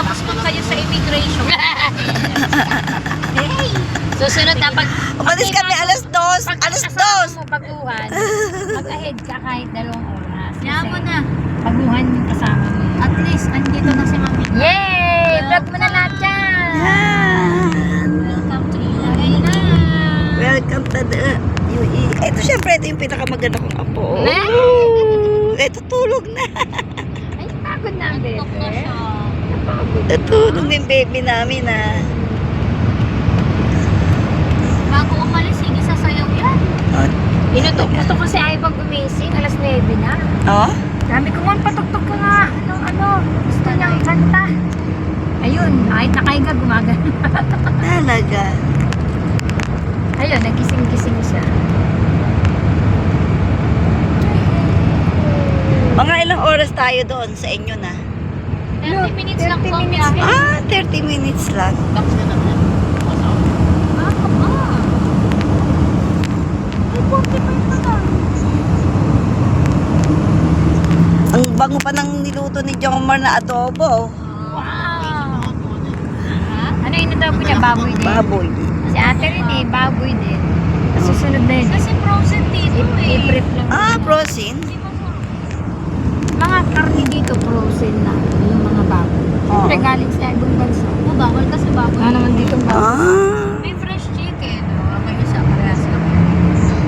Tapos kung kayo sa immigration. Hey! Susunod na pag... Umalis kami alas 2. Alas 2. mo baguhan, mag-ahead ka kahit 2 oras. Kaya mo na. Baguhan yung kasama mo. At least, andito na si Mami. Yay! Vlog mo na lahat yan! Yan. Welcome to Ilagay na. Welcome to the UE. Ito syempre, ito yung pinakamaganda kong apo. Ne? Ito tulog na. Ay, pagod na ang bebe. Tok na siya. Natulog na yung baby namin ah. Bago umalis, sige sasayaw yan. Inutok ko to kasi ayaw pag gumising. Alas 9 na. Oh? Sabi ko man, patugtog ko nga. Gusto niyang kanta. Ayun, kahit nakahiga, gumagano. Talaga. Ayun, nagising-gising siya. Mga ilang oras tayo doon sa inyo na? 30 minutes lang 30 po minutes biyahe. Ah, 30 minutes lang. Baka ba? Ay, 45 na lang. Ang bango pa ng niluto ni Jomar na adobo. Wow! Ano yun daw po niya? Baboy din. Baboy. Si ate rin eh, baboy din. Susunod na yun. Kasi frozen dito eh. I-prep lang. Ah, frozen? Mga karne dito, frozen na. Yung mga baboy. Siyempre Oo. galing sa ibang bansa. Bawal kasi baboy. Wala naman dito baboy. Ah.